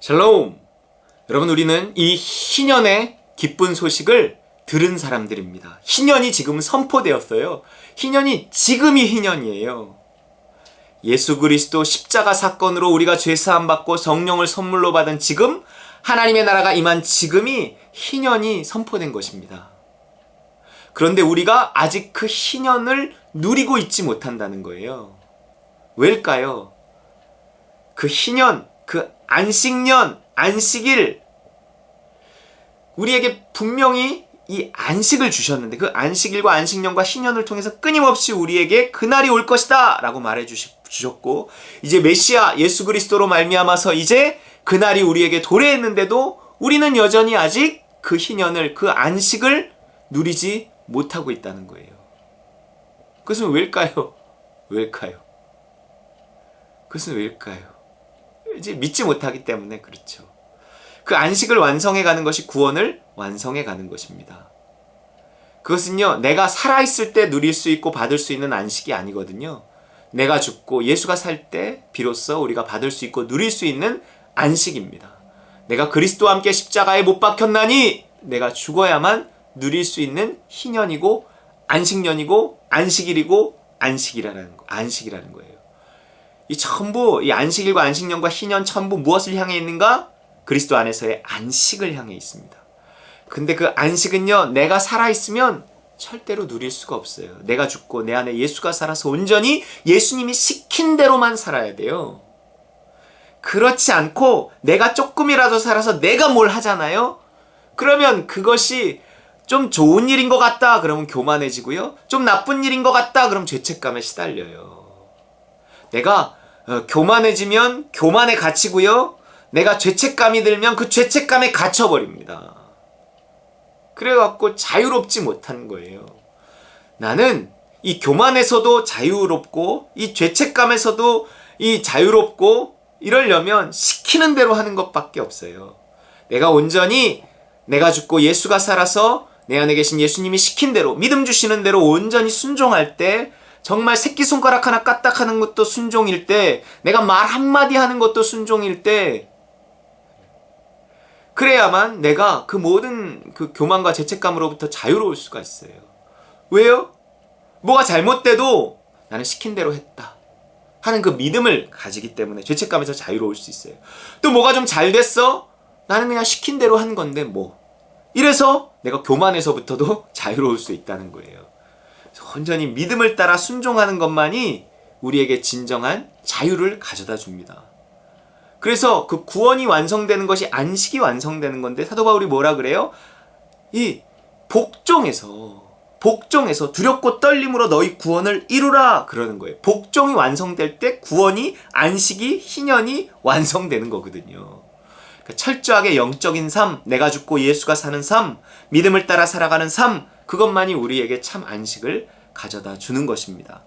샬롬! 여러분, 우리는 이 희년의 기쁜 소식을 들은 사람들입니다. 희년이 지금 선포되었어요. 희년이 지금이 희년이에요. 예수 그리스도 십자가 사건으로 우리가 죄사함 받고 성령을 선물로 받은 지금, 하나님의 나라가 임한 지금이 희년이 선포된 것입니다. 그런데 우리가 아직 그 희년을 누리고 있지 못한다는 거예요. 왜일까요? 그 희년, 그 안식년, 안식일, 우리에게 분명히 이 안식을 주셨는데 그 안식일과 안식년과 희년을 통해서 끊임없이 우리에게 그날이 올 것이다 라고 말해 주셨고, 이제 메시아 예수 그리스도로 말미암아서 이제 그날이 우리에게 도래했는데도 우리는 여전히 아직 그 희년을, 그 안식을 누리지 못하고 있다는 거예요. 그것은 왜일까요? 왜일까요? 그것은 왜일까요? 이제 믿지 못하기 때문에 그렇죠. 그 안식을 완성해 가는 것이 구원을 완성해 가는 것입니다. 그것은요, 내가 살아있을 때 누릴 수 있고 받을 수 있는 안식이 아니거든요. 내가 죽고 예수가 살 때 비로소 우리가 받을 수 있고 누릴 수 있는 안식입니다. 내가 그리스도와 함께 십자가에 못 박혔나니 내가 죽어야만 누릴 수 있는 희년이고 안식년이고 안식일이고 안식이라는 거예요. 이 전부, 이 안식일과 안식년과 희년 전부 무엇을 향해 있는가? 그리스도 안에서의 안식을 향해 있습니다. 근데 그 안식은요, 내가 살아있으면 절대로 누릴 수가 없어요. 내가 죽고 내 안에 예수가 살아서 온전히 예수님이 시킨 대로만 살아야 돼요. 그렇지 않고 내가 조금이라도 살아서 내가 뭘 하잖아요? 그러면 그것이 좀 좋은 일인 것 같다 그러면 교만해지고요, 좀 나쁜 일인 것 같다 그러면 죄책감에 시달려요. 내가 교만해지면 교만에 갇히고요, 내가 죄책감이 들면 그 죄책감에 갇혀버립니다. 그래갖고 자유롭지 못한 거예요. 나는 이 교만에서도 자유롭고 이 죄책감에서도 이 자유롭고 이러려면 시키는 대로 하는 것밖에 없어요. 내가 온전히 내가 죽고 예수가 살아서 내 안에 계신 예수님이 시킨 대로, 믿음 주시는 대로 온전히 순종할 때, 정말 새끼손가락 하나 까딱하는 것도 순종일 때, 내가 말 한마디 하는 것도 순종일 때, 그래야만 내가 그 모든 그 교만과 죄책감으로부터 자유로울 수가 있어요. 왜요? 뭐가 잘못돼도 나는 시킨 대로 했다 하는 그 믿음을 가지기 때문에 죄책감에서 자유로울 수 있어요. 또 뭐가 좀 잘 됐어? 나는 그냥 시킨 대로 한 건데 뭐. 이래서 내가 교만에서부터도 자유로울 수 있다는 거예요. 온전히 믿음을 따라 순종하는 것만이 우리에게 진정한 자유를 가져다 줍니다. 그래서 그 구원이 완성되는 것이 안식이 완성되는 건데, 사도 바울이 뭐라 그래요? 이 복종에서 두렵고 떨림으로 너희 구원을 이루라 그러는 거예요. 복종이 완성될 때 구원이, 안식이, 희년이 완성되는 거거든요. 그러니까 철저하게 영적인 삶, 내가 죽고 예수가 사는 삶, 믿음을 따라 살아가는 삶, 그것만이 우리에게 참 안식을 가져다 주는 것입니다.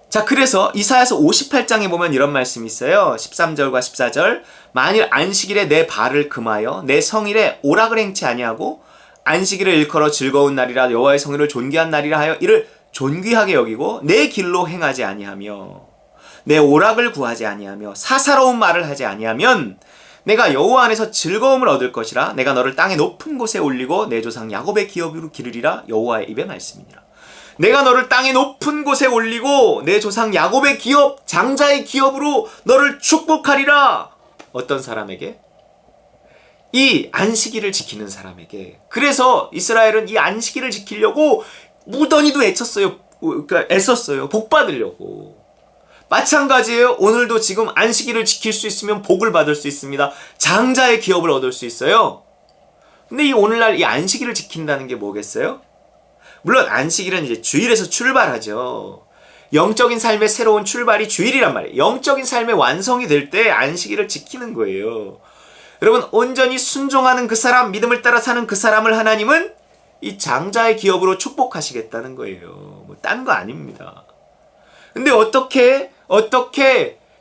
자, 그래서 이사야서 58장에 보면 이런 말씀이 있어요. 13절과 14절. 만일 안식일에 내 발을 금하여 내 성일에 오락을 행치 아니하고 안식일을 일컬어 즐거운 날이라 여호와의 성일을 존귀한 날이라 하여 이를 존귀하게 여기고 내 길로 행하지 아니하며 내 오락을 구하지 아니하며 사사로운 말을 하지 아니하면 내가 여호와 안에서 즐거움을 얻을 것이라. 내가 너를 땅의 높은 곳에 올리고 내 조상 야곱의 기업으로 기르리라. 여호와의 입의 말씀이니라. 내가 너를 땅의 높은 곳에 올리고 내 조상 야곱의 기업, 장자의 기업으로 너를 축복하리라. 어떤 사람에게? 이 안식일을 지키는 사람에게. 그래서 이스라엘은 이 안식일을 지키려고 무던히도 애썼어요. 복 받으려고. 마찬가지예요. 오늘도 지금 안식일을 지킬 수 있으면 복을 받을 수 있습니다. 장자의 기업을 얻을 수 있어요. 근데 이 오늘날 이 안식일을 지킨다는 게 뭐겠어요? 물론 안식일은 이제 주일에서 출발하죠. 영적인 삶의 새로운 출발이 주일이란 말이에요. 영적인 삶의 완성이 될 때 안식일을 지키는 거예요. 여러분, 온전히 순종하는 그 사람, 믿음을 따라 사는 그 사람을 하나님은 이 장자의 기업으로 축복하시겠다는 거예요. 뭐 딴 거 아닙니다. 근데 어떻게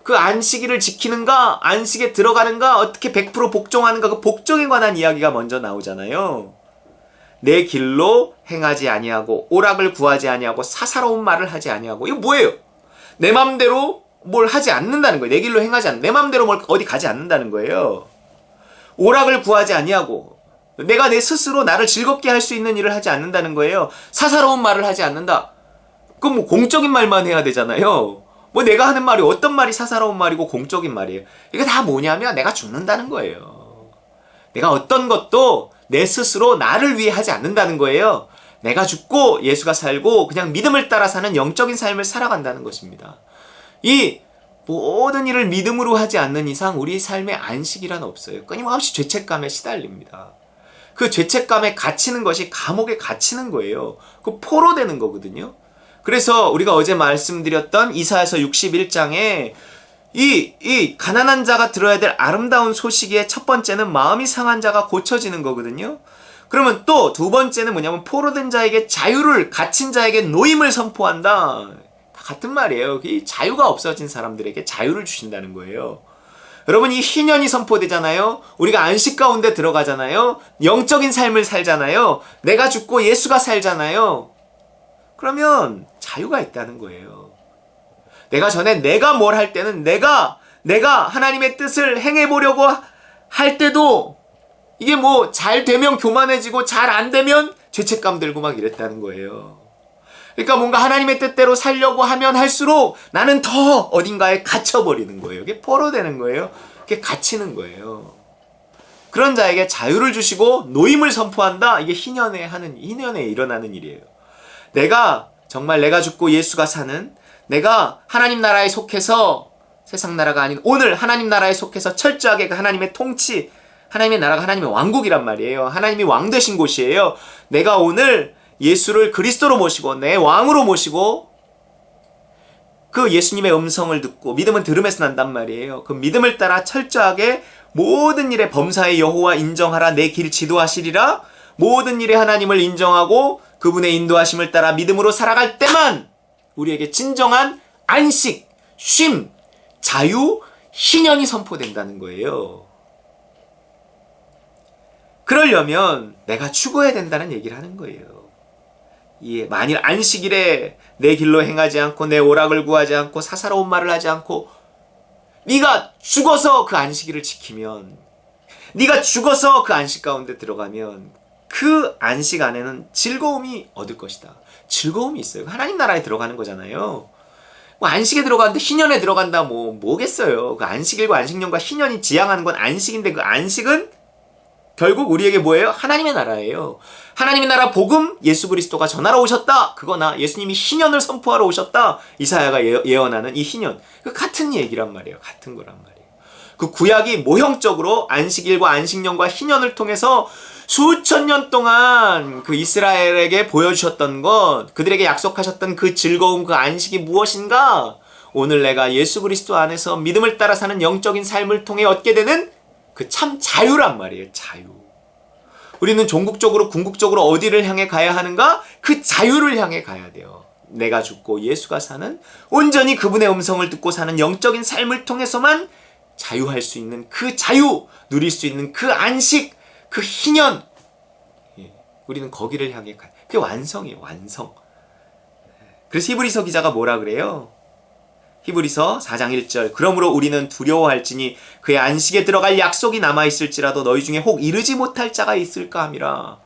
그 안식일을 지키는가, 안식에 들어가는가, 어떻게 100% 복종하는가, 그 복종에 관한 이야기가 먼저 나오잖아요. 내 길로 행하지 아니하고 오락을 구하지 아니하고 사사로운 말을 하지 아니하고. 이거 뭐예요? 내 맘대로 뭘 하지 않는다는 거예요. 내 길로 행하지 않는, 내 마음대로 뭘 어디 가지 않는다는 거예요. 오락을 구하지 아니하고 내가 내 스스로 나를 즐겁게 할 수 있는 일을 하지 않는다는 거예요. 사사로운 말을 하지 않는다. 그럼 뭐 공적인 말만 해야 되잖아요. 뭐 내가 하는 말이 어떤 말이 사사로운 말이고 공적인 말이에요. 이게 다 뭐냐면 내가 죽는다는 거예요. 내가 어떤 것도 내 스스로 나를 위해 하지 않는다는 거예요. 내가 죽고 예수가 살고 그냥 믿음을 따라 사는 영적인 삶을 살아간다는 것입니다. 이 모든 일을 믿음으로 하지 않는 이상 우리 삶에 안식이란 없어요. 끊임없이 죄책감에 시달립니다. 그 죄책감에 갇히는 것이 감옥에 갇히는 거예요. 그 포로되는 거거든요. 그래서 우리가 어제 말씀드렸던 이사야서 61장에 이 가난한 자가 들어야 될 아름다운 소식의 첫 번째는 마음이 상한 자가 고쳐지는 거거든요. 그러면 또 두 번째는 뭐냐면 포로된 자에게 자유를, 갇힌 자에게 노임을 선포한다. 다 같은 말이에요. 이 자유가 없어진 사람들에게 자유를 주신다는 거예요. 여러분, 이 희년이 선포되잖아요. 우리가 안식 가운데 들어가잖아요. 영적인 삶을 살잖아요. 내가 죽고 예수가 살잖아요. 그러면 자유가 있다는 거예요. 내가 전에 내가 뭘 할 때는 내가 하나님의 뜻을 행해보려고 할 때도 이게 뭐 잘 되면 교만해지고 잘 안 되면 죄책감 들고 막 이랬다는 거예요. 그러니까 뭔가 하나님의 뜻대로 살려고 하면 할수록 나는 더 어딘가에 갇혀버리는 거예요. 이게 포로되는 거예요. 이게 갇히는 거예요. 그런 자에게 자유를 주시고 노임을 선포한다. 이게 희년에 일어나는 일이에요. 정말 내가 죽고 예수가 사는, 내가 하나님 나라에 속해서, 세상 나라가 아닌 오늘 하나님 나라에 속해서 철저하게 그 하나님의 통치, 하나님의 나라가 하나님의 왕국이란 말이에요. 하나님이 왕 되신 곳이에요. 내가 오늘 예수를 그리스도로 모시고 내 왕으로 모시고 그 예수님의 음성을 듣고, 믿음은 들음에서 난단 말이에요. 그 믿음을 따라 철저하게 모든 일에 범사의 여호와 인정하라, 내 길 지도하시리라, 모든 일에 하나님을 인정하고 그분의 인도하심을 따라 믿음으로 살아갈 때만 우리에게 진정한 안식, 쉼, 자유, 희년이 선포된다는 거예요. 그러려면 내가 죽어야 된다는 얘기를 하는 거예요. 만일 안식일에 내 길로 행하지 않고 내 오락을 구하지 않고 사사로운 말을 하지 않고 네가 죽어서 그 안식일을 지키면, 네가 죽어서 그 안식 가운데 들어가면 그 안식 안에는 즐거움이 얻을 것이다. 즐거움이 있어요. 하나님 나라에 들어가는 거잖아요. 뭐 안식에 들어가는데 희년에 들어간다 뭐겠어요. 그 안식일과 안식년과 희년이 지향하는 건 안식인데, 그 안식은 결국 우리에게 뭐예요? 하나님의 나라예요. 하나님의 나라 복음, 예수 그리스도가 전하러 오셨다. 그거나 예수님이 희년을 선포하러 오셨다. 이사야가 예언하는 이 희년. 그 같은 얘기란 말이에요. 같은 거란 말이에요. 그 구약이 모형적으로 안식일과 안식년과 희년을 통해서 수천 년 동안 그 이스라엘에게 보여주셨던 것, 그들에게 약속하셨던 그 즐거움, 그 안식이 무엇인가? 오늘 내가 예수 그리스도 안에서 믿음을 따라 사는 영적인 삶을 통해 얻게 되는 그 참 자유란 말이에요. 자유. 우리는 종국적으로 궁극적으로 어디를 향해 가야 하는가? 그 자유를 향해 가야 돼요. 내가 죽고 예수가 사는, 온전히 그분의 음성을 듣고 사는 영적인 삶을 통해서만 자유할 수 있는 그 자유, 누릴 수 있는 그 안식, 그 희년, 우리는 거기를 향해 가요. 그게 완성이에요. 완성. 그래서 히브리서 기자가 뭐라 그래요? 히브리서 4장 1절, 그러므로 우리는 두려워할지니 그의 안식에 들어갈 약속이 남아있을지라도 너희 중에 혹 이르지 못할 자가 있을까 함이라.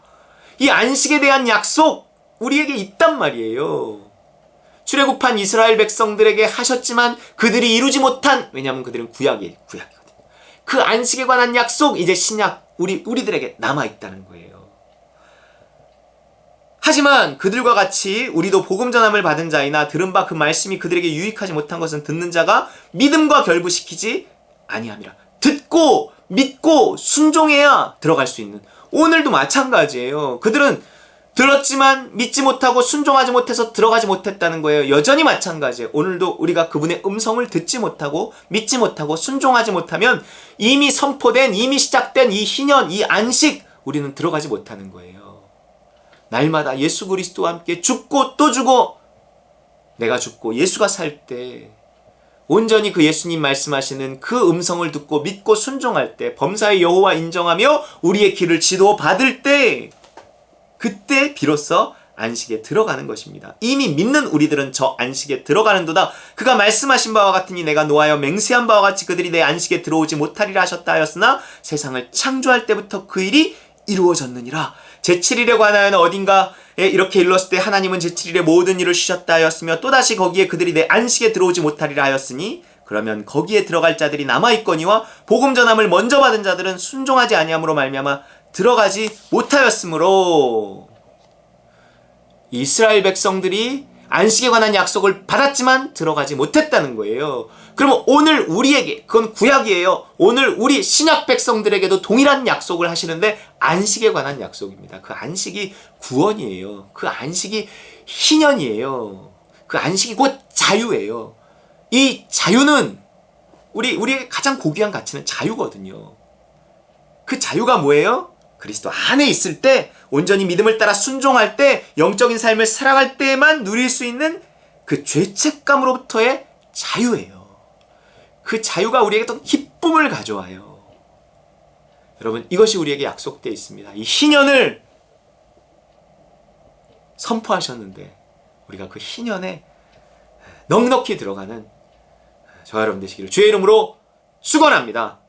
이 안식에 대한 약속 우리에게 있단 말이에요. 출애굽한 이스라엘 백성들에게 하셨지만 그들이 이루지 못한, 왜냐하면 그들은 구약이거든요. 그 안식에 관한 약속, 이제 신약 우리들에게 남아있다는 거예요. 하지만 그들과 같이 우리도 복음 전함을 받은 자이나 들은 바 그 말씀이 그들에게 유익하지 못한 것은 듣는 자가 믿음과 결부시키지 아니함이라. 듣고 믿고 순종해야 들어갈 수 있는, 오늘도 마찬가지예요. 그들은 들었지만 믿지 못하고 순종하지 못해서 들어가지 못했다는 거예요. 여전히 마찬가지예요. 오늘도 우리가 그분의 음성을 듣지 못하고 믿지 못하고 순종하지 못하면 이미 선포된, 이미 시작된 이 희년, 이 안식, 우리는 들어가지 못하는 거예요. 날마다 예수 그리스도와 함께 죽고 또 죽어, 내가 죽고 예수가 살 때, 온전히 그 예수님 말씀하시는 그 음성을 듣고 믿고 순종할 때, 범사의 여호와 인정하며 우리의 길을 지도받을 때, 그때 비로소 안식에 들어가는 것입니다. 이미 믿는 우리들은 저 안식에 들어가는도다. 그가 말씀하신 바와 같으니 내가 노하여 맹세한 바와 같이 그들이 내 안식에 들어오지 못하리라 하셨다 하였으나 세상을 창조할 때부터 그 일이 이루어졌느니라. 제7일에 관하여는 어딘가에 이렇게 일렀을 때 하나님은 제7일에 모든 일을 쉬셨다 하였으며 또다시 거기에 그들이 내 안식에 들어오지 못하리라 하였으니 그러면 거기에 들어갈 자들이 남아있거니와 복음 전함을 먼저 받은 자들은 순종하지 아니함으로 말미암아 들어가지 못하였으므로. 이스라엘 백성들이 안식에 관한 약속을 받았지만 들어가지 못했다는 거예요. 그러면 오늘 우리에게, 그건 구약이에요. 오늘 우리 신약 백성들에게도 동일한 약속을 하시는데 안식에 관한 약속입니다. 그 안식이 구원이에요. 그 안식이 희년이에요. 그 안식이 곧 자유예요. 이 자유는 우리의 가장 고귀한 가치는 자유거든요. 그 자유가 뭐예요? 그리스도 안에 있을 때, 온전히 믿음을 따라 순종할 때, 영적인 삶을 살아갈 때만 누릴 수 있는 그 죄책감으로부터의 자유예요. 그 자유가 우리에게 또 기쁨을 가져와요. 여러분, 이것이 우리에게 약속되어 있습니다. 이 희년을 선포하셨는데 우리가 그 희년에 넉넉히 들어가는 저와 여러분 되시기를 주의 이름으로 축원합니다.